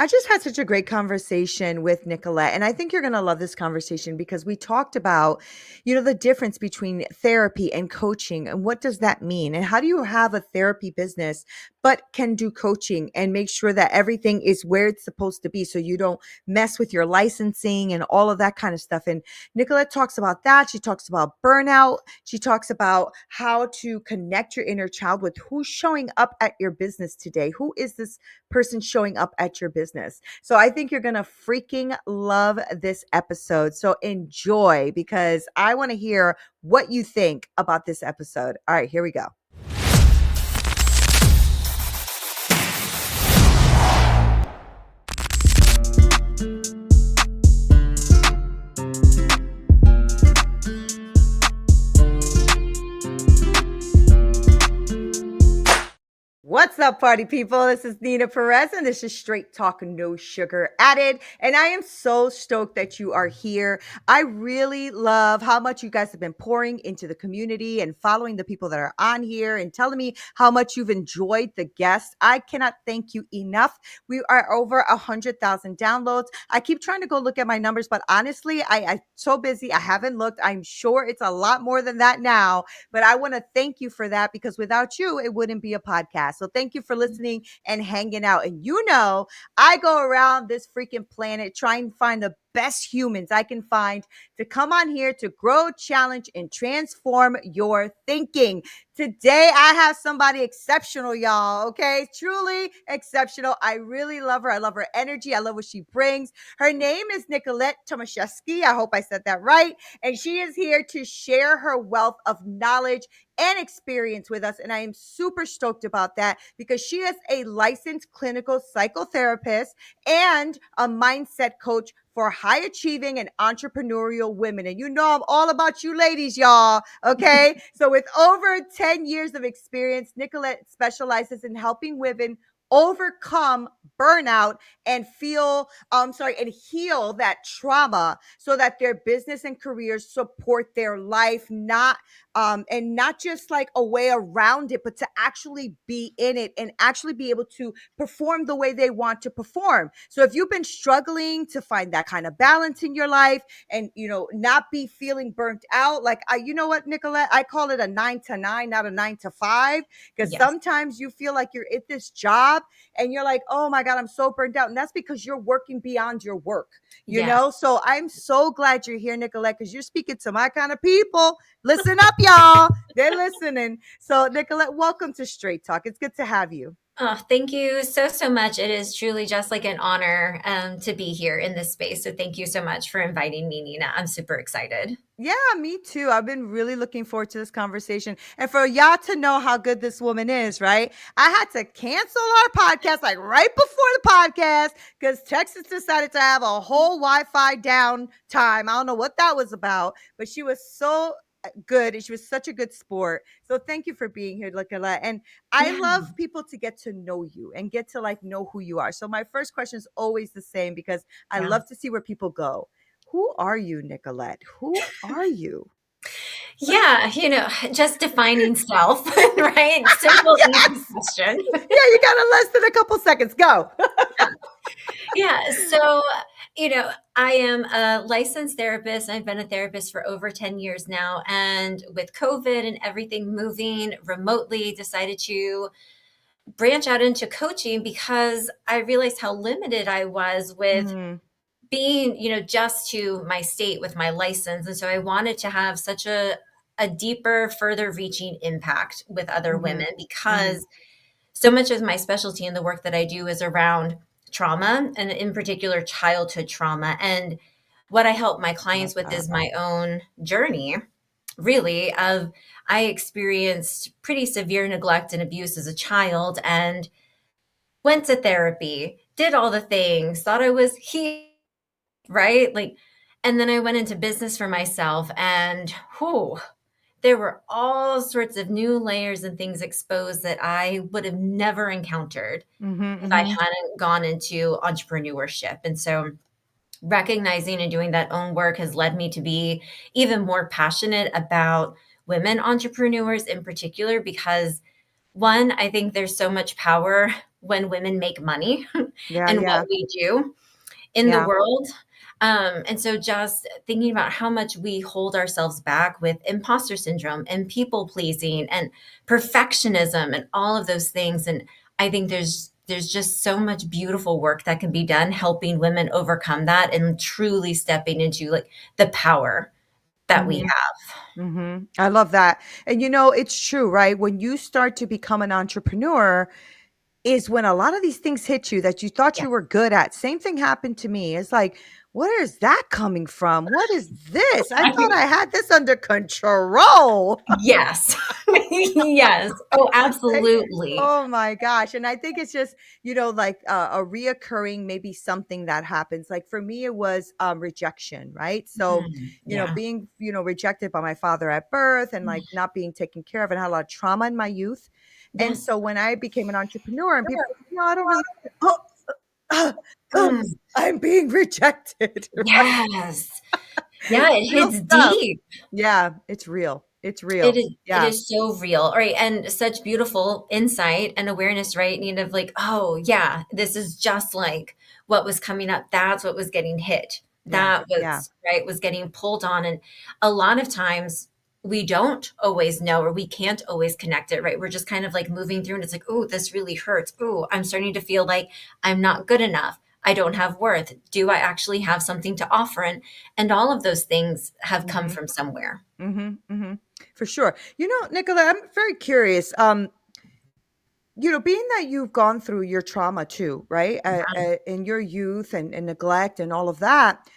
I just had such a great conversation with Nicolette, and I think you're going to love this conversation because we talked about, the difference between therapy and coaching and what does that mean? And how do you have a therapy business but can do coaching and make sure that everything is where it's supposed to be so you don't mess with your licensing and all of that kind of stuff. And Nicolette talks about that. She talks about burnout. She talks about how to connect your inner child with who's showing up at your business today. Who is this person showing up at your business? So I think you're going to freaking love this episode. So enjoy because I want to hear what you think about this episode. All right, here we go. What's up, party people? This is Neena Perez, and this is Straight Talk, No Sugar Added. And I am so stoked that you are here. I really love how much you guys have been pouring into the community and following the people that are on here and telling me how much you've enjoyed the guests. I cannot thank you enough. We are over 100,000 downloads. I keep trying to go look at my numbers, but honestly, I'm so busy. I haven't looked. I'm sure it's a lot more than that now, but I want to thank you for that because without you, it wouldn't be a podcast. So thank you for listening and hanging out. And I go around this freaking planet trying to find the best humans I can find to come on here to grow, challenge, and transform your thinking. Today, I have somebody exceptional, y'all. Okay, truly exceptional. I really love her. I love her energy. I love what she brings. Her name is Nicolette 𝕤𝕝𝕚𝕝. I hope I said that right. And she is here to share her wealth of knowledge and experience with us. And I am super stoked about that because she is a licensed clinical psychotherapist and a mindset coach for high achieving and entrepreneurial women. And I'm all about you ladies, y'all. Okay. So with over 10 years of experience, Nicolette specializes in helping women overcome burnout and and heal that trauma so that their business and careers support their life, and not just like a way around it, but to actually be in it and actually be able to perform the way they want to perform. So if you've been struggling to find that kind of balance in your life and, not be feeling burnt out, like you know what, Nicolette, I call it a 9 to 9, not a 9 to 5, because Yes. sometimes you feel like you're at this job and you're like, oh my God, I'm so burnt out. And that's because you're working beyond your work, Yeah. So I'm so glad you're here, Nicolette, because you're speaking to my kind of people. Listen up, y'all. They're listening. So, Nicolette, welcome to Straight Talk. It's good to have you. Oh, thank you so, so much. It is truly just like an honor to be here in this space. So thank you so much for inviting me, Neena. I'm super excited. Yeah, me too. I've been really looking forward to this conversation. And for y'all to know how good this woman is, right? I had to cancel our podcast like right before the podcast because Texas decided to have a whole Wi-Fi down time. I don't know what that was about, but she was so good and she was such a good sport. So thank you for being here, Nicolette. And I Yeah. love people to get to know you and get to like know who you are. So my first question is always the same because I Yeah. love to see where people go. Who are you, Nicolette? Who are you? Yeah. Just defining self, right? Simple, easy Yes. question. Yeah, you got less than a couple seconds. Go. Yeah. So, I am a licensed therapist. I've been a therapist for over 10 years now. And with COVID and everything moving remotely, decided to branch out into coaching because I realized how limited I was with Mhm, being, just to my state with my license. And so I wanted to have such a deeper, further reaching impact with other mhm, women mhm. because so much of my specialty in the work that I do is around trauma and in particular childhood trauma. And what I help my Love clients with that. is my own journey, really, of I experienced pretty severe neglect and abuse as a child and went to therapy, did all the things, thought I was healed, right? Like, and then I went into business for myself and whew, there were all sorts of new layers and things exposed that I would have never encountered Mhm, if I mhm. hadn't gone into entrepreneurship. And so recognizing and doing that own work has led me to be even more passionate about women entrepreneurs in particular because one, I think there's so much power when women make money Yeah, and what yeah, we do in the yeah. world. And so just thinking about how much we hold ourselves back with imposter syndrome and people pleasing and perfectionism and all of those things. And I think there's just so much beautiful work that can be done helping women overcome that and truly stepping into like the power that we Mhm, have. mhm. I love that. And, it's true, right? When you start to become an entrepreneur is when a lot of these things hit you that you thought you Yes. were good at. Same thing happened to me. It's like, where is that coming from? What is this? I thought I had this under control. Yes. Yes. Oh, Right? absolutely. Oh my gosh. And I think it's just, like a reoccurring, maybe something that happens. Like for me, it was rejection, right? So, Yeah. being, rejected by my father at birth and like not being taken care of and had a lot of trauma in my youth. And Yes. so when I became an entrepreneur and people, I don't really, oh, Mm. I'm being rejected, right? Yes. Yeah, it Real hits stuff. deep. Yeah, it's real. It's real. It Yeah. is so real, right? And such beautiful insight and awareness, right? And of like, oh yeah, this is just like what was coming up. That's what was getting hit. Yeah. That Yeah. was right, was getting pulled on. And a lot of times we don't always know or we can't always connect it, right? We're just kind of like moving through and it's like, oh, this really hurts. Oh, I'm starting to feel like I'm not good enough. I don't have worth. Do I actually have something to offer? And all of those things have come Mhm. from somewhere. Mhm. Mhm. For sure. Nicola, I'm very curious. Being that you've gone through your trauma too, right? In your youth and neglect and all of that,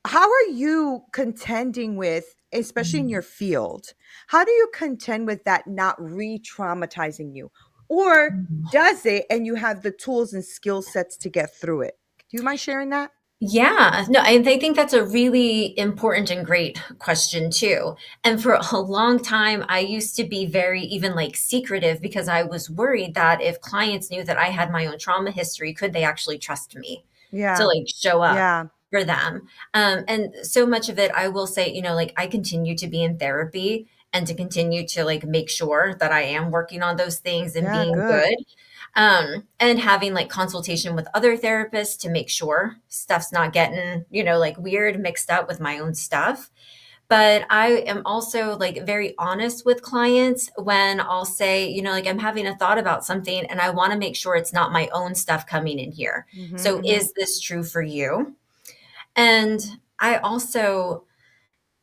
how are you contending with, especially in your field? How do you contend with that not re-traumatizing you? Or does it and you have the tools and skill sets to get through it? Do you mind sharing that? Yeah, no, I think that's a really important and great question too. And for a long time, I used to be very even like secretive because I was worried that if clients knew that I had my own trauma history, could they actually trust me to Yeah. like show up Yeah. for them? And so much of it, I will say, like I continue to be in therapy and to continue to like make sure that I am working on those things and Yeah, being good. good, and having like consultation with other therapists to make sure stuff's not getting, like weird mixed up with my own stuff. But I am also like very honest with clients when I'll say, like I'm having a thought about something and I want to make sure it's not my own stuff coming in here. Mhm, So mhm. is this true for you? And I also,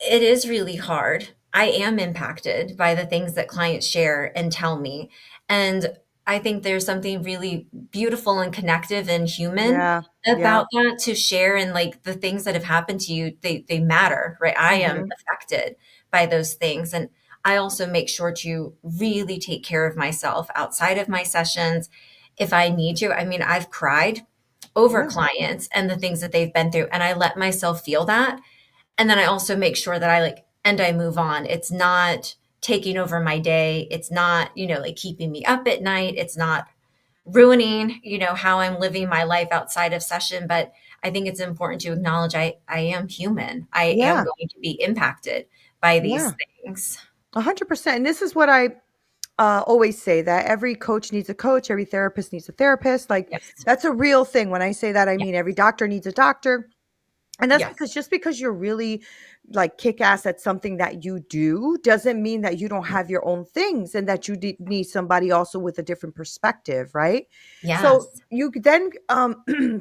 it is really hard. I am impacted by the things that clients share and tell me. And I think there's something really beautiful and connective and human Yeah. Yeah. about that to share, and like the things that have happened to you, they matter, right? I am Mhm. affected by those things. And I also make sure to really take care of myself outside of my sessions if I need to. I mean, I've cried over Yeah. clients and the things that they've been through, and I let myself feel that, and then I also make sure that I move on. It's not taking over my day. It's not, like keeping me up at night. It's not ruining, how I'm living my life outside of session. But I think it's important to acknowledge I am human. I am Yeah. going to be impacted by these Yeah. things. 100%. And this is what I always say, that every coach needs a coach, every therapist needs a therapist. Like, Yes. that's a real thing. When I say that, I Yes. mean every doctor needs a doctor. And that's Yes. because just because you're really like kick ass at something that you do doesn't mean that you don't have your own things and that you need somebody also with a different perspective, right? So Yes. you could then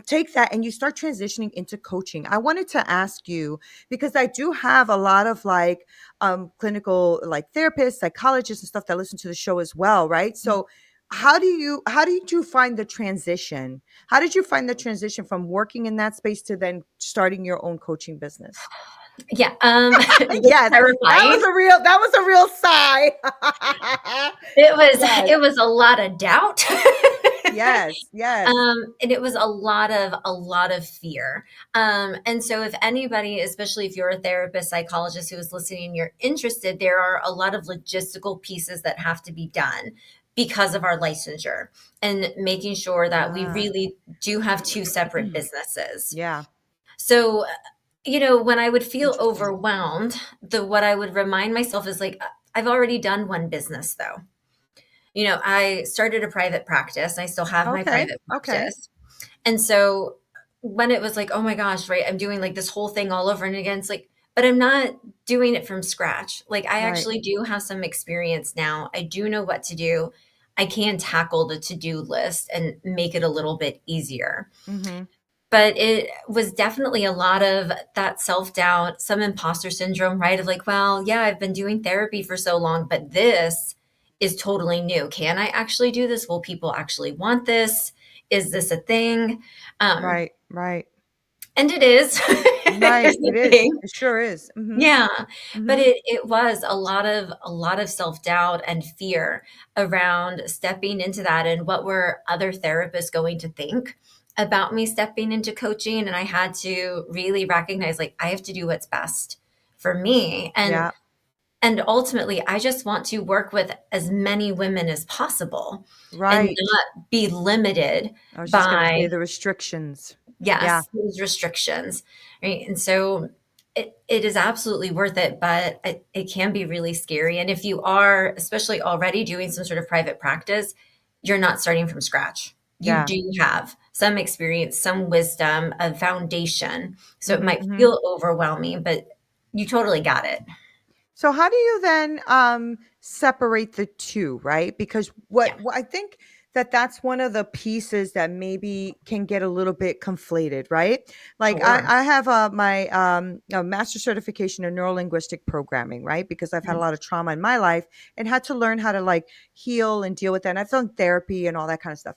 take that and you start transitioning into coaching. I wanted to ask you because I do have a lot of like clinical like therapists, psychologists, and stuff that listen to the show as well, right? So how did you find the transition? How did you find the transition from working in that space to then starting your own coaching business? Yeah. It was Yes, terrifying. that was a real sigh. It was Yes, it was a lot of doubt. yes, yes. And it was a lot of fear. And so if anybody, especially if you're a therapist, psychologist who is listening, you're interested, there are a lot of logistical pieces that have to be done because of our licensure and making sure that we Ah. really do have two separate businesses. Yeah, So, when I would feel interesting. overwhelmed, the what I would remind myself is like, I've already done one business though. I started a private practice. I still have my Okay. private Okay. practice. And so when it was like, oh my gosh, right, I'm doing like this whole thing all over and again, it's like, but I'm not doing it from scratch. Like I Right. actually do have some experience now. I do know what to do. I can tackle the to-do list and make it a little bit easier. Mhm. But it was definitely a lot of that self-doubt, some imposter syndrome, right? Of like, well, yeah, I've been doing therapy for so long, but this is totally new. Can I actually do this? Will people actually want this? Is this a thing? Um, Right. Right. and it is. Right. It's It a is. thing. It sure is. Mhm. Yeah, but Mhm. it was a lot of self-doubt and fear around stepping into that, and what were other therapists going to think about me stepping into coaching, and I had to really recognize, like, I have to do what's best for me, and Yeah. ultimately, I just want to work with as many women as possible and Right. not be limited I was just gonna by, say the restrictions. Yeah. yes, those restrictions, right? And so it is absolutely worth it, but it can be really scary. And if you are, especially already doing some sort of private practice, you're not starting from scratch. You Yeah. do have some experience, some wisdom, a foundation. So it Mhm. might Mhm. feel overwhelming, but you totally got it. So how do you then separate the two, right? Because Yeah. what I think that that's one of the pieces that maybe can get a little bit conflated, right? Like Sure. I have my a master certification in neurolinguistic programming, right? Because I've had a Mhm. lot of trauma in my life and had to learn how to like heal and deal with that. And I've done therapy and all that kind of stuff.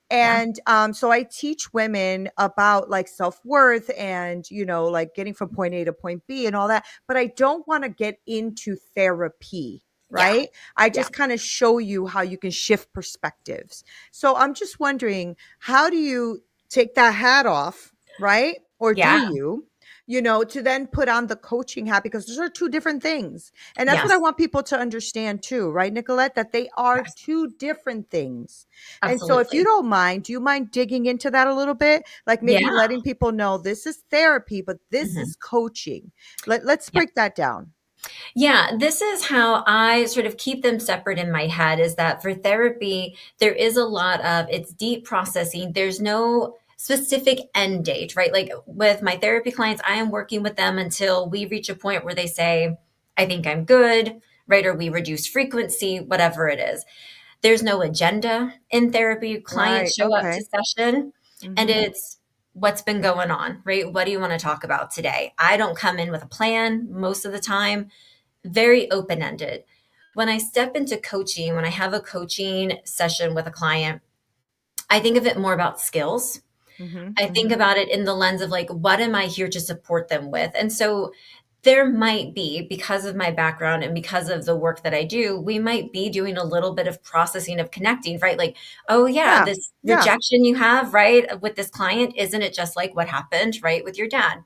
Yeah. And so I teach women about like self-worth and, like getting from point A to point B and all that, but I don't want to get into therapy, Yeah. right? I Yeah. just kind of show you how you can shift perspectives. So I'm just wondering, how do you take that hat off, right? Or do Yeah. you, to then put on the coaching hat because those are two different things. And that's what I Yes. want people to understand too, right, Nicolette? That they are Yes. two different things. And so if you Absolutely. don't mind, do you mind digging into that a little bit? Like maybe Yeah. letting people know this is therapy, but this Mhm. is coaching. Let's Yeah. break that down. Yeah, this is how I sort of keep them separate in my head, is that for therapy, there is a lot of it's deep processing. There's no specific end date, right? Like with my therapy clients, I am working with them until we reach a point where they say, I think I'm good, right? Or we reduce frequency, whatever it is. There's no agenda in therapy. Right. Clients show up to Okay. session and Mhm. it's what's been going on, right? What do you want to talk about today? I don't come in with a plan most of the time, very open ended. When I step into coaching, when I have a coaching session with a client, I think of it more about skills. Mhm. I think Mhm. about it in the lens of like, what am I here to support them with? And so there might be, because of my background and because of the work that I do, we might be doing a little bit of processing of connecting, right? Like, oh, yeah, Yeah. this Yeah. rejection you have, right, with this client, isn't it just like what happened, right, with your dad?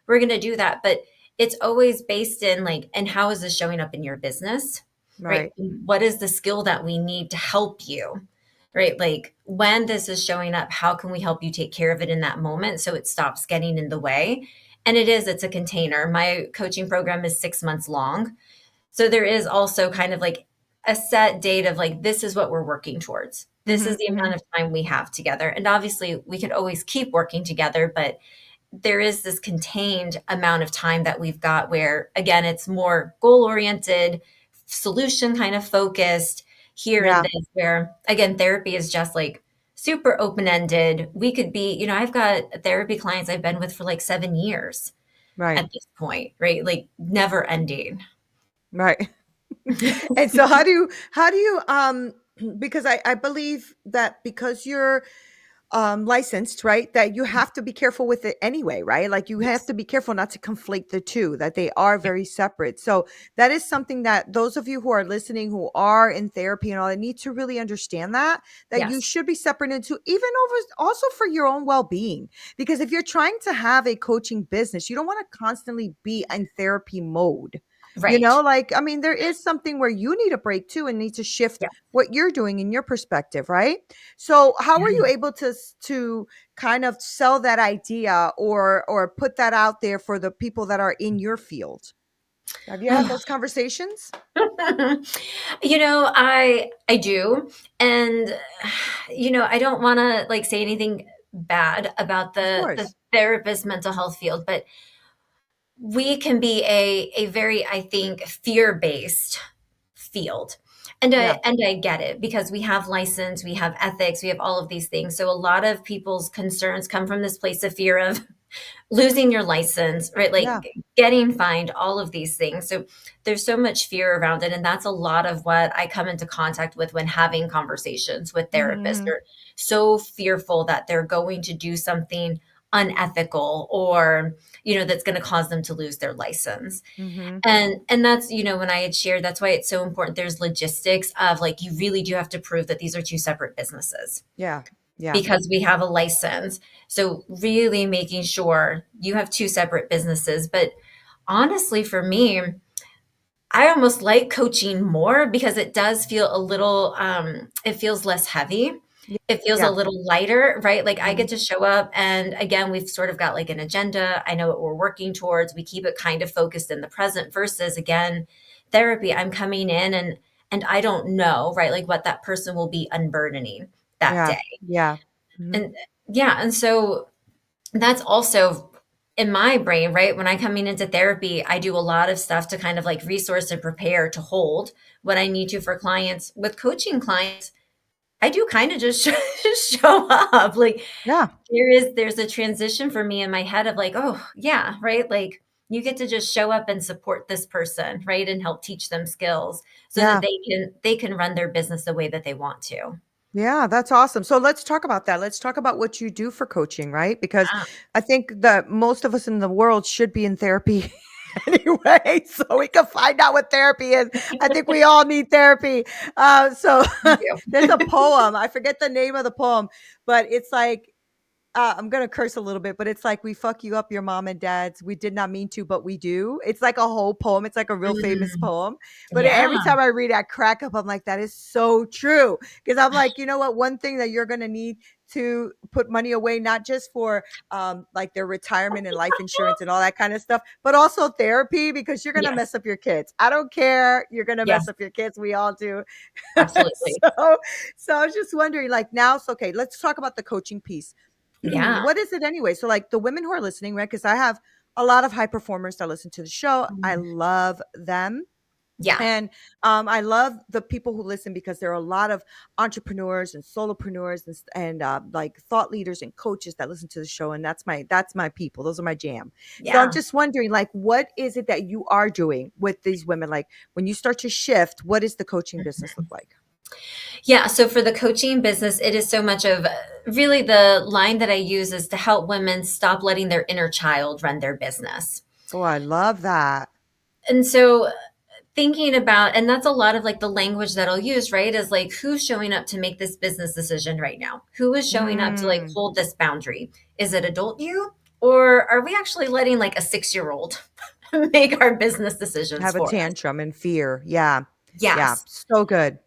We're going to do that. But it's always based in like, and how is this showing up in your business? Right? Right. What is the skill that we need to help you? Right? Like when this is showing up, how can we help you take care of it in that moment so it stops getting in the way? And it's a container. My coaching program is 6 months long. So there is also kind of like a set date of like, this is what we're working towards. This is Mhm. the Mhm. amount of time we have together. And obviously, we could always keep working together, but there is this contained amount of time that we've got where, again, it's more goal oriented, solution kind of focused here and Yeah. this, where, again, therapy is just like super open ended. We could be, I've got therapy clients I've been with for like 7 years Right. at this point, right? Like never ending. Right. And so how do you because I believe that because you're licensed, right? That you have to be careful with it anyway, right? Like you have Yes. to be careful not to conflate the two, that they are Yeah. very separate. So that is something that those of you who are listening, who are in therapy and all that, need to really understand that you Yes. should be separate into even over also for your own well-being. Because if you're trying to have a coaching business, you don't want to constantly be in therapy mode. Right. Like, I mean, there is something where you need a break too and need to shift Yeah. what you're doing in your perspective, right? So, how are you Yeah. able to kind of sell that idea or put that out there for the people that are in your field? Have you had those conversations? I do. And I don't want to like say anything bad about Of the course. therapist mental health field, but we can be a very, I think, fear-based field. Yeah. And I get it because we have license, we have ethics, we have all of these things. So a lot of people's concerns come from this place of fear of losing your license, right? Like Yeah. getting fined, all of these things. So there's so much fear around it. And that's a lot of what I come into contact with when having conversations with therapists. Mhm. They're so fearful that they're going to do something unethical or, that's going to cause them to lose their license. Mhm. And that's, when I had shared, that's why it's so important. There's logistics of like, you really do have to prove that these are two separate businesses Yeah. Yeah. because we have a license. So really making sure you have two separate businesses. But honestly, for me, I almost like coaching more because it does feel a little, it feels less heavy. Yeah. It feels a Yeah. little lighter, right? Like I Mhm. get to show up and again, we've sort of got like an agenda. I know what we're working towards. We keep it kind of focused in the present versus again, therapy. I'm coming in and I don't know, right? Like what that person will be unburdening that Yeah. day. Yeah. Mhm. And yeah, and so that's also in my brain, right? When I'm coming into therapy, I do a lot of stuff to kind of like resource and prepare to hold what I need to for clients. With coaching clients, I do kind of just just show up. Like Yeah. there's a transition for me in my head of like, oh yeah, right? Like you get to just show up and support this person, right? And help teach them skills so that Yeah. they can run their business the way that they want to. Yeah, that's awesome. So let's talk about that. Let's talk about what you do for coaching, right? Because Yeah. I think that most of us in the world should be in therapy anyway, so we can find out what therapy is. I think we all need therapy. So Thank you. there's a poem. I forget the name of the poem, but it's like I'm gonna curse a little bit, but it's like we fuck you up, your mom and dads. We did not mean to, but we do. It's like a whole poem. It's like a real famous Mm, poem. But yeah. every time I read it, I crack up. I'm like, that is so true. Because I'm like, you know what? One thing that you're gonna need to put money away, not just for like their retirement and life insurance and all that kind of stuff, but also therapy because you're gonna mess Yes. up your kids. I don't care. You're gonna mess Yes. up your kids. We all do. Absolutely. so so I was just wondering, like now, so okay, let's talk about the coaching piece. Yeah. What is it anyway? So, like the women who are listening, right? Because I have a lot of high performers that listen to the show. I Mhm. love them. Yeah. And I love the people who listen because there are a lot of entrepreneurs and solopreneurs and like thought leaders and coaches that listen to the show, and that's my people. Those are my jam. So I'm Yeah. just wondering, like, what is it that you are doing with these women? Like, when you start to shift, what does the coaching business look like? Yeah. So for the coaching business, it is so much of really the line that I use is to help women stop letting their inner child run their business. Oh, I love that. And so thinking about, and that's a lot of like the language that I'll use, right? Is like, who's showing up to make this business decision right now? Who is showing up to like Mm, hold this boundary? Is it adult you? Or are we actually letting like a 6 year old make our business decisions have a for us? tantrum and fear. Yeah, yeah, Yes. so good.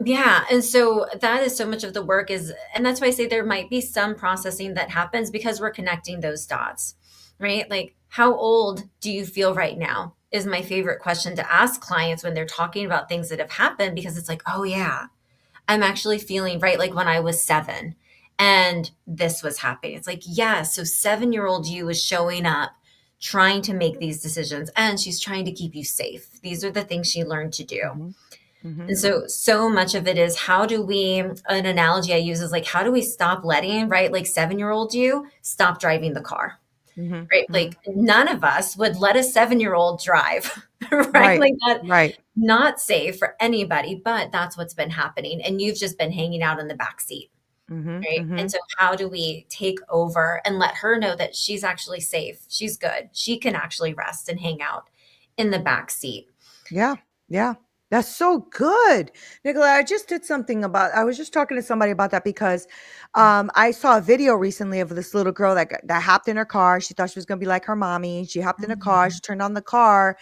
Yeah, and so that is so much of the work is and that's why I say there might be some processing that happens because we're connecting those dots, right? Like, how old do you feel right now? Is my favorite question to ask clients when they're talking about things that have happened because it's like, "Oh yeah, I'm actually feeling right like when I was 7 and this was happening." It's like, "Yeah, so 7-year-old you is showing up trying to make these decisions and she's trying to keep you safe. These are the things she learned to do." Mhm, mhm, And so much of it is how do we, an analogy I use is like, how do we stop letting, right? Like 7-year-old you stop driving the car, mhm, right? mhm. Like none of us would let a 7-year-old drive, right? Right, Like that, right. not safe for anybody, but that's what's been happening. And you've just been hanging out in the back seat, Mhm, right? And mhm. so how do we take over and let her know that she's actually safe? She's good. She can actually rest and hang out in the back seat. Yeah, yeah. That's so good. Nicolette, I was just talking to somebody about that because I saw a video recently of this little girl that hopped in her car. She thought she was gonna be like her mommy. She hopped in a car, Mhm. she turned on the car,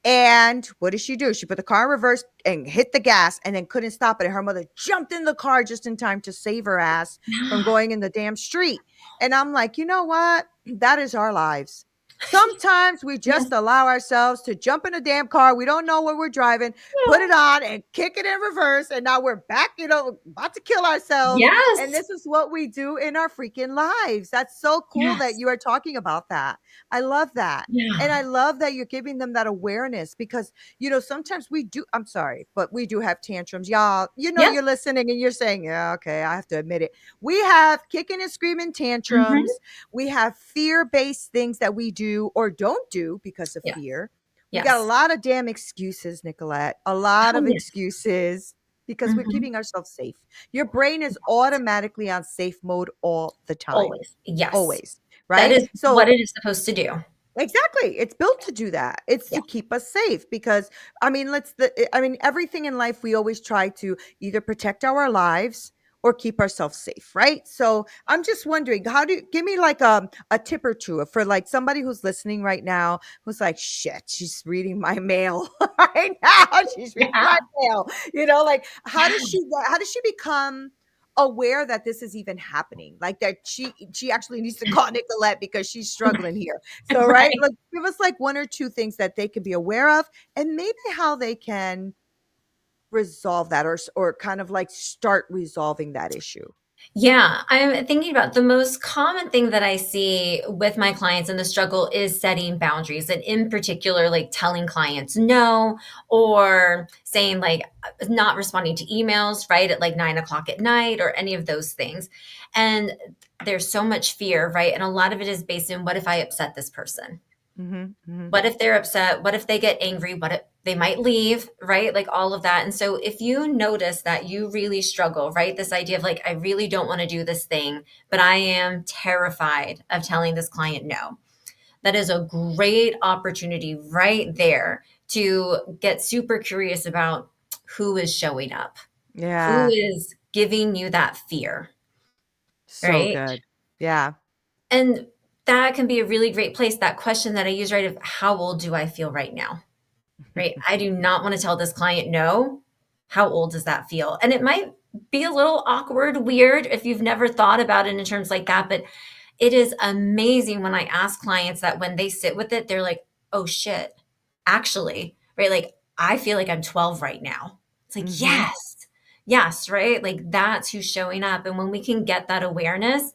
and what did she do? She put the car in reverse and hit the gas and then couldn't stop it. And her mother jumped in the car just in time to save her ass from going in the damn street. And I'm like, you know what? That is our lives. Sometimes we just Yes. allow ourselves to jump in a damn car. We don't know where we're driving, put it on and kick it in reverse. And now we're back, about to kill ourselves. And Yes. this is what we do in our freaking lives. That's so cool that Yes. you are talking about that. I love that. And I Yeah. love that you're giving them that awareness because, sometimes we do, I'm sorry, but we do have tantrums. Y'all, Yeah. you're listening and you're saying, yeah, okay, I have to admit it. We have kicking and screaming Mhm. tantrums. We have fear based things that we do or don't do because of Yes. fear. We got a Yes. lot of damn excuses, Nicolette, a lot Oh, of yes. excuses because we're Mhm. keeping ourselves safe. Your brain is automatically on safe mode all the time, Always. Yes. always, That right? is what So, it is supposed to do. exactly. It's built to do that. It's Yeah. to keep us safe because everything in life we always try to either protect our lives or keep ourselves safe, right? So I'm just wondering, how do you give me like a tip or two for like somebody who's listening right now who's like, shit, she's reading my mail right now. She's reading my Yeah. mail. Like how does she become aware that this is even happening? Like that she actually needs to call Nicolette because she's struggling here. So, right, Right. like give us like one or two things that they can be aware of, and maybe how they can resolve that, or kind of like start resolving that issue. Yeah, I'm thinking about the most common thing that I see with my clients in the struggle is setting boundaries, and in particular, like telling clients no, or saying like not responding to emails, right, at like 9 o'clock at night, or any of those things. And there's so much fear, right? And a lot of it is based in what if I upset this person? Mhm, mhm. What if they're upset? What if they get angry? What if they might leave, right? Like all of that. And so if you notice that you really struggle, right? This idea of like, I really don't want to do this thing, but I am terrified of telling this client no. That is a great opportunity right there to get super curious about who is showing up, who Yeah, is giving you that fear, so right? good. Yeah. And that can be a really great place. That question that I use, right, of how old do I feel right now? Right? I do not want to tell this client no. How old does that feel? And it might be a little awkward, weird if you've never thought about it in terms like that, but it is amazing when I ask clients that when they sit with it, they're like, "Oh shit. Actually," right? Like, "I feel like I'm 12 right now." It's like, Mhm. "Yes. Yes," right? Like that's who's showing up. And when we can get that awareness,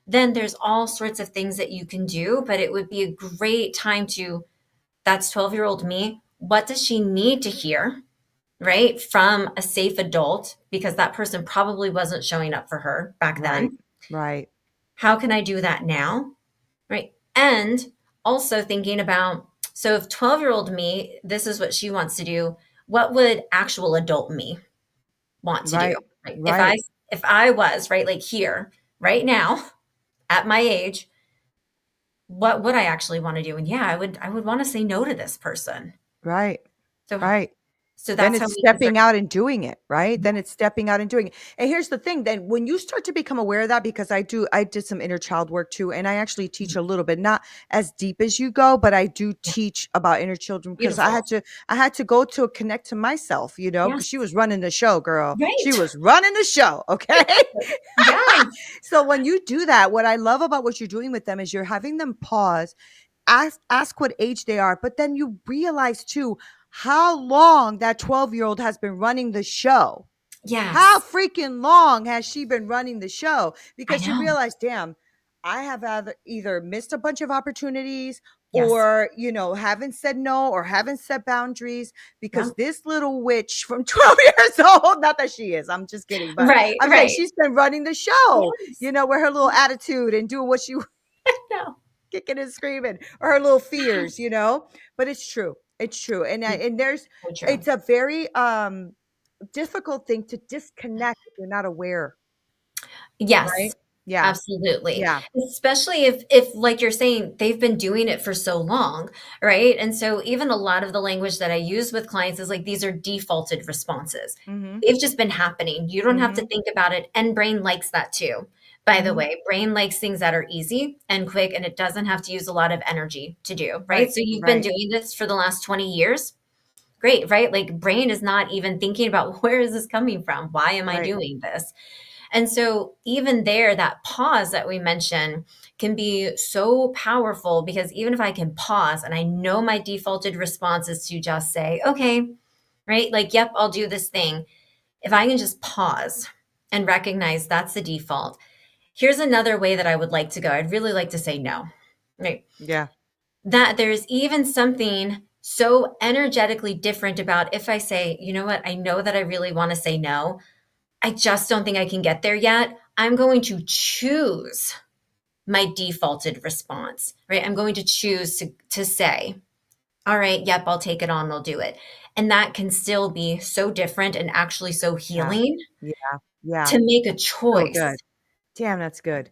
then there's all sorts of things that you can do, but it would be a great time to that's 12-year-old me. What does she need to hear, right, from a safe adult? Because that person probably wasn't showing up for her back Right. then. Right. How can I do that now? Right. And also thinking about so if 12-year-old me, this is what she wants to do, what would actual adult me want to do? Right. Right. Right. If I was right like here, right now, at my age, what would I actually want to do? And yeah, I would want to say no to this person. Right. So Right. so Then that's how it's we can start. stepping out and doing it, right? Then it's stepping out and doing it. And here's the thing, then when you start to become aware of that, because I did some inner child work too, and I actually teach a little bit, not as deep as you go, but I do Yeah, teach about inner children because I beautiful. had to I had to go to connect to myself, because she Yes. was running the show, girl. She Right. was running the show, okay? Yes. So when you do that, what I love about what you're doing with them is you're having them pause, ask what age they are, but then you realize too how long that 12-year-old has been running the show. How Yes. freaking long has she been running the show? I Because you know. realize, damn, I have either missed a bunch of opportunities Yes. or, haven't said no or haven't set boundaries Yeah. because this little witch from 12 years old, not that she is, I'm just kidding, but Right, I'm saying right. she's been running the show, Yes. with her little attitude and doing what she No. kicking and screaming, or her little fears. But it's true. It's true. And there's So true. it's a very difficult thing to disconnect if you're not aware, right? Yes, Yeah. absolutely. Yeah. Especially if like you're saying, they've been doing it for so long, right? And so even a lot of the language that I use with clients is like these are defaulted responses. Mhm. They've just been happening. You don't have to Mhm. think about it. And brain likes that too. By the Mhm. way, brain likes things that are easy and quick, and it doesn't have to use a lot of energy to do, right? Right. So you've been Right. doing this for the last 20 years. Great, right? Like brain is not even thinking about where is this coming from? Why am I Right. doing this? And so even there, that pause that we mentioned can be so powerful because even if I can pause and I know my defaulted response is to just say, okay, right? Like, yep, I'll do this thing. If I can just pause and recognize that's the default. Here's another way that I would like to go. I'd really like to say no, right? Yeah. That there's even something so energetically different about if I say, you know what, I know that I really want to say no. I just don't think I can get there yet. I'm going to choose my defaulted response, right? I'm going to choose to say, all right, yep, I'll take it on, I'll do it. And that can still be so different and actually so Yeah. healing Yeah. Yeah. to make a So choice. good. Damn, that's good.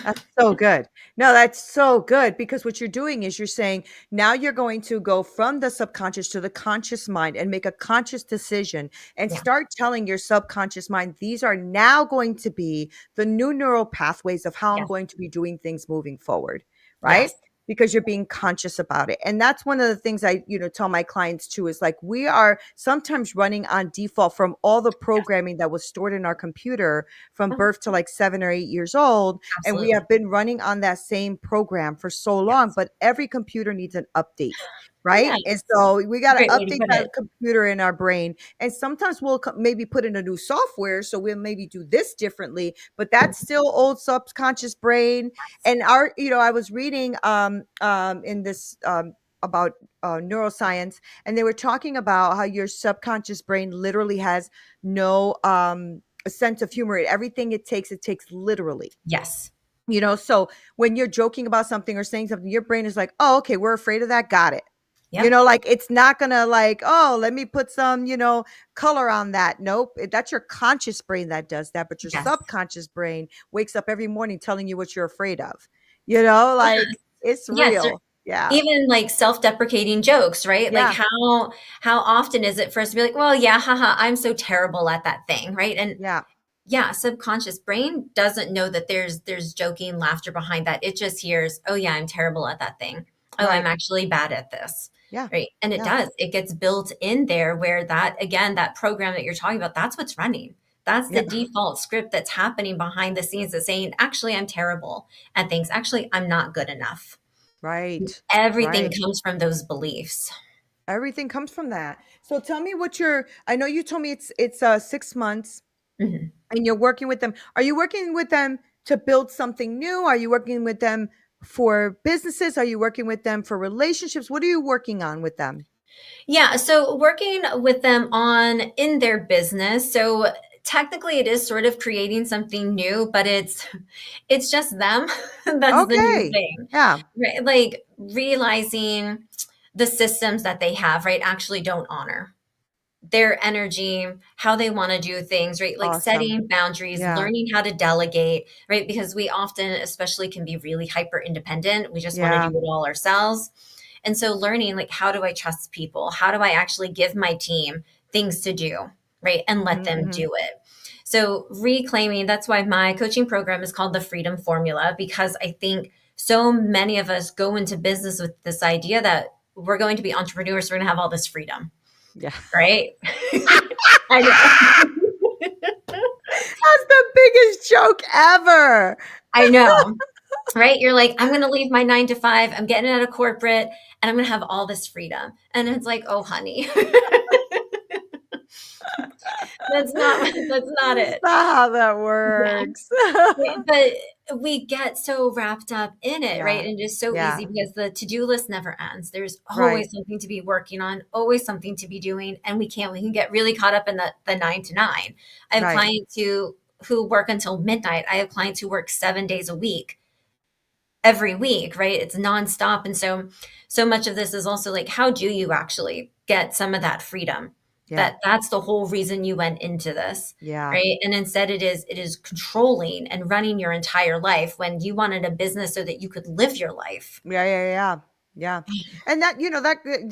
That's so good. No, that's so good because what you're doing is you're saying now you're going to go from the subconscious to the conscious mind and make a conscious decision and Yeah. start telling your subconscious mind, these are now going to be the new neural pathways of how I'm Yes. going to be doing things moving forward, right? Yes. Because you're being conscious about it. And that's one of the things I, tell my clients too is like we are sometimes running on default from all the Yes. programming that was stored in our computer from Oh, birth to like 7 or 8 years old, and we absolutely. have been running on that same program for so long, Yes. but every computer needs an update, right? Yes. And so we got It's a to great way to update put that it. computer in our brain. And sometimes we'll maybe put in a new software. So we'll maybe do this differently, but that's still old subconscious brain. And I was reading in this about neuroscience, and they were talking about how your subconscious brain literally has no a sense of humor. Everything it takes literally. Yes. So when you're joking about something or saying something, your brain is like, "Oh, okay, we're afraid of that. Got it." Yep. Like it's not gonna like, "Oh, let me put some, color on that." Nope. That's your conscious brain that does that, but your Yes. subconscious brain wakes up every morning telling you what you're afraid of. Like Yes. it's Yes. Or real. Yeah. even like self-deprecating jokes, right? Like Yeah. how often is it for us to be like, well, yeah, haha, I'm so terrible at that thing, right? And Yeah. yeah, subconscious brain doesn't know that there's joking laughter behind that. It just hears, oh yeah, I'm terrible at that thing. Oh, I'm Right. actually bad at this. Yeah. Right. And it Yeah. does. It gets built in there where that again, that program that you're talking about, that's what's running. That's the Yeah. default script that's happening behind the scenes that's saying, actually, I'm terrible at things. Actually, I'm not good enough. Right. Everything Right. comes from those beliefs. Everything comes from that. So tell me what I know you told me it's 6 months Mhm. and you're working with them. Are you working with them to build something new? Are you working with them for businesses? Are you working with them for relationships? What are you working on with them? Yeah, so working with them on in their business. So technically it is sort of creating something new, but it's just them. That's the new Okay. thing. Yeah. Right? Like realizing the systems that they have, right, actually don't honor their energy, how they want to do things, right? Like Awesome. setting boundaries, Yeah. learning how to delegate, right? Because we often, especially, can be really hyper independent. We just want to do Yeah. it all ourselves. And so learning, like, how do I trust people? How do I actually give my team things to do, right? And let them Mm-hmm. do it. So reclaiming, that's why my coaching program is called the Freedom Formula, because I think so many of us go into business with this idea that we're going to be entrepreneurs, we're going to have all this freedom, Yeah. right? I know. That's the biggest joke ever. I know, right? You're like, I'm going to leave my 9 to 5. I'm getting out of corporate and I'm going to have all this freedom. And it's like, oh, honey, that's not That's it. not how that Yeah. works. But we get so wrapped up in it, right? Yeah. And just so easy Yeah. because the to-do list never ends. There's Right. always something to be working on, always something to be doing. And we can get really caught up in the 9 to 9. I have Right. clients who work until midnight. I have clients who work 7 days a week every week, right? It's nonstop. And so much of this is also like, how do you actually get some of that freedom? Yeah. That's the whole reason you went into this, Yeah. right? And instead it is controlling and running your entire life when you wanted a business so that you could live your life. Yeah, yeah, yeah. Yeah. And that,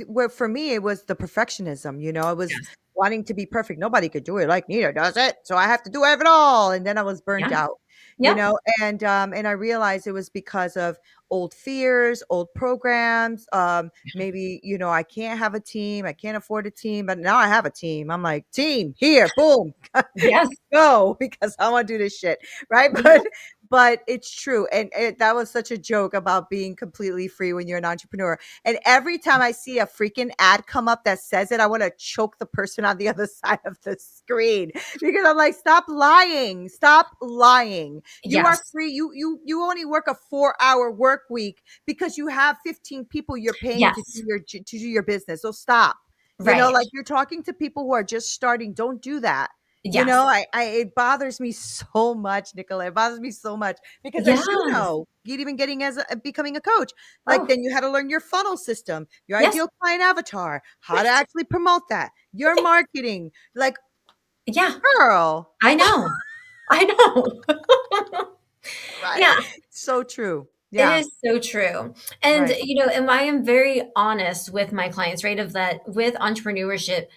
well, for me, it was the perfectionism, it was Yes. wanting to be perfect. Nobody could do it like Nina does it. So I have to do it all. And then I was burnt Yeah. out, Yep. and I realized it was because of old fears, old programs. Maybe, I can't have a team. I can't afford a team, but now I have a team. I'm like, team here, boom, Yes. go because I want to do this shit. Right. Yes. but it's true. And that was such a joke about being completely free when you're an entrepreneur. And every time I see a freaking ad come up that says it, I want to choke the person on the other side of the screen because I'm like, stop lying. Stop lying. You are Yes. free. You only work a 4-hour work week because you have 15 people you're paying Yes. to do your business. So stop. Right. Like you're talking to people who are just starting. Don't do that. Yes. It bothers me so much, Nicolette. It bothers me so much because as you Yes. know, even getting as becoming a coach, like Oh, then you had to learn your funnel system, your yes. ideal client avatar, how to Right. actually promote that, your Right. marketing. Like, Yeah. girl, I know. I know. right? Yeah. So true. It Yeah, is so true. And, right, and I am very honest with my clients, right? Of that with entrepreneurship,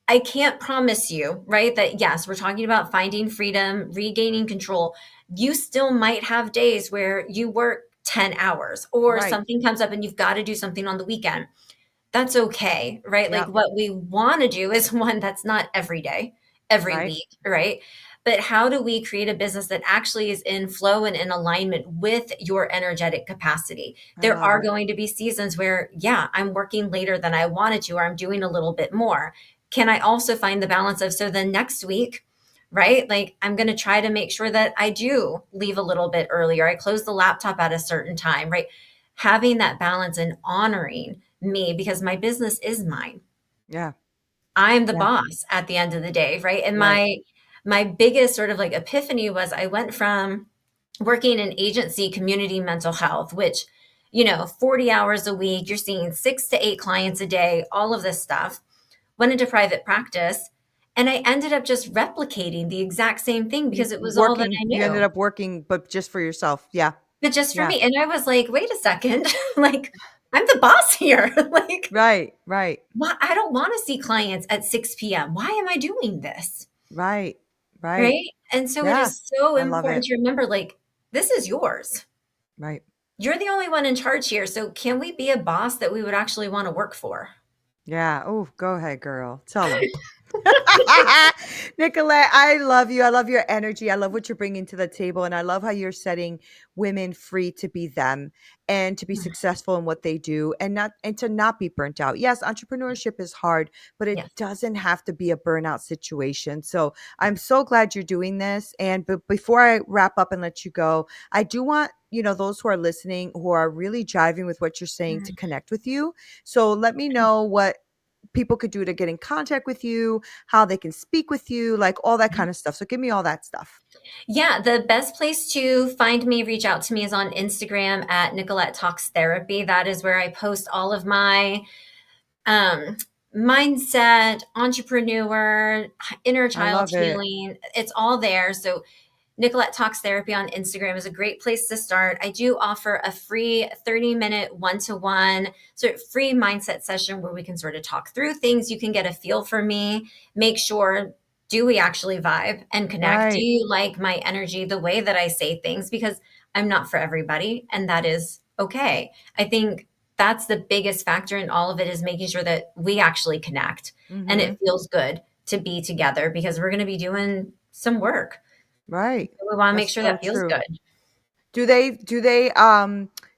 I can't promise you, right, that yes, we're talking about finding freedom, regaining control. You still might have days where you work 10 hours or right. something comes up and you've got to do something on the weekend. That's okay, right? Like Yep, what we want to do is one that's not every day, every right. week, right? But how do we create a business that actually is in flow and in alignment with your energetic capacity? I There love are it. going to be seasons where, yeah, I'm working later than I wanted to, or I'm doing a little bit more. Can I also find the balance of, so then next week, right? Like I'm going to try to make sure that I do leave a little bit earlier. I close the laptop at a certain time, right? Having that balance and honoring me because my business is mine. Yeah, I'm the yeah, boss at the end of the day, right? And right. my biggest sort of like epiphany was I went from working in agency community mental health, which 40 hours a week, you're seeing 6 to 8 clients a day, all of this stuff. Went into private practice and I ended up just replicating the exact same thing because it was all that I You ended knew. up working, but just for yourself. Yeah, But just for yeah. me. And I was like, wait a second, like I'm the boss here. Like Right, right, why I don't want to see clients at 6 p.m. Why am I doing this? right, right. Right? And so it Yeah, is so I love important it. to remember like this is yours. Right. You're the only one in charge here. So can we be a boss that we would actually want to work for? Yeah. Oh, go ahead, girl. Tell them. Nicolette, I love you. I love your energy. I love what you're bringing to the table. And I love how you're setting women free to be them and to be successful in what they do and to not be burnt out. Yes, entrepreneurship is hard, but it Yes. doesn't have to be a burnout situation. So I'm so glad you're doing this. And but before I wrap up and let you go, I do want those who are listening who are really jiving with what you're saying to Mm. connect with you. So let me know what people could do to get in contact with you, how they can speak with you, like all that kind of stuff. So give me all that stuff. Yeah, the best place to find me, reach out to me is on Instagram at Nicolette Talks Therapy. That is where I post all of my um, mindset, entrepreneur, inner I child love it. healing. It's all there. So Nicolette Talks Therapy on Instagram is a great place to start. I do offer a free 30-minute one-to-one sort of free mindset session where we can sort of talk through things. You can get a feel for me, make sure, do we actually vibe and connect? Do Right. you like my energy, the way that I say things? Because I'm not for everybody, and that is okay. I think that's the biggest factor in all of it is making sure that we actually connect and it Mhm. feels good to be together because we're going to be doing some work. Right. So we wanna make That's sure so that feels true. good. Do they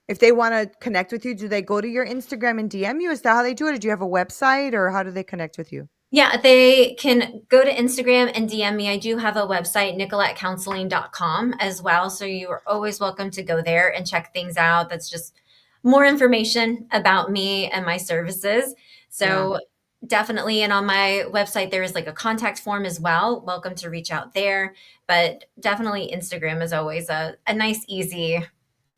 if they want to connect with you, do they go to your Instagram and DM you? Is that how they do it? Or do you have a website or how do they connect with you? Yeah, they can go to Instagram and DM me. I do have a website, nicolettecounseling.com as well, so you are always welcome to go there and check things out. That's just more information about me and my services. Yeah. So definitely, and on my website, there is like a contact form as well. Welcome to reach out there. But definitely Instagram is always a nice, easy,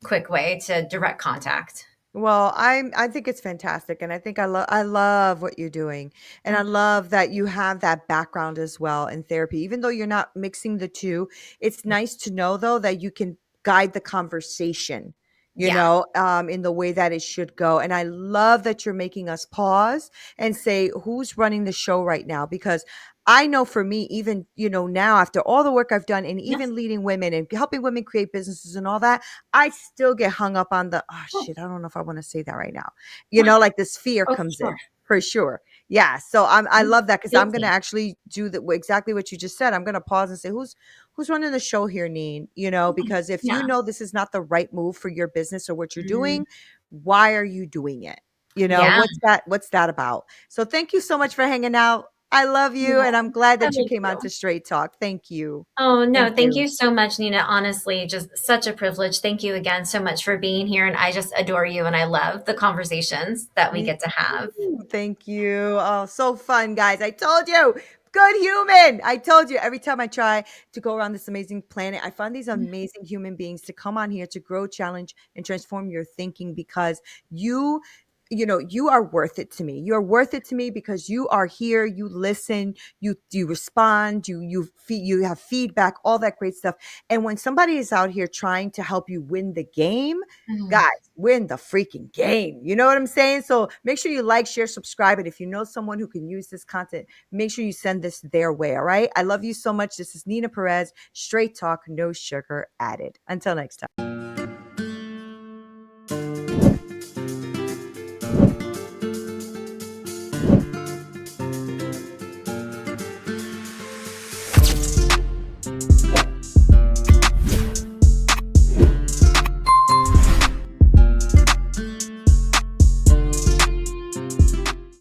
quick way to direct contact. Well, I think it's fantastic, and I think I love what you're doing, and I Mm, love that you have that background as well in therapy. Even though you're not mixing the two, it's nice to know though that you can guide the conversation, yeah. in the way that it should go. And I love that you're making us pause and say, who's running the show right now? Because I know for me, even now after all the work I've done, and Yes. even leading women and helping women create businesses and all that. I still get hung up on the, oh Oh, shit, I don't know if I want to say that right now. why? Like this fear Oh, for comes sure. in for sure. Yeah, so I Mm, love that because I'm gonna guilty. actually do the exactly what you just said. I'm gonna pause and say, who's running the show here, Neen? Yeah. Because if you Yeah. know this is not the right move for your business or what you're Mm, doing, why are you doing it? yeah. What's that about? So thank you so much for hanging out. I love you, Yeah. and I'm glad I that you love came on you. to Straight Talk. Thank you. Oh, no, Thank thank you. you so much, Nina. Honestly, just such a privilege. Thank you again so much for being here. And I just adore you and I love the conversations that we Me get to have. too. Thank you. Oh, so fun, guys. I told you. Good human. I told you every time I try to go around this amazing planet, I find these amazing human beings to come on here to grow, challenge, and transform your thinking because you you are worth it to me. You're worth it to me because you are here, you listen, you respond, you have feedback, all that great stuff. And when somebody is out here trying to help you win the game, Mhm. guys, win the freaking game. You know what I'm saying? So make sure you like, share, subscribe. And if you know someone who can use this content, make sure you send this their way. All right. I love you so much. This is Neena Perez, straight talk, no sugar added. Until next time.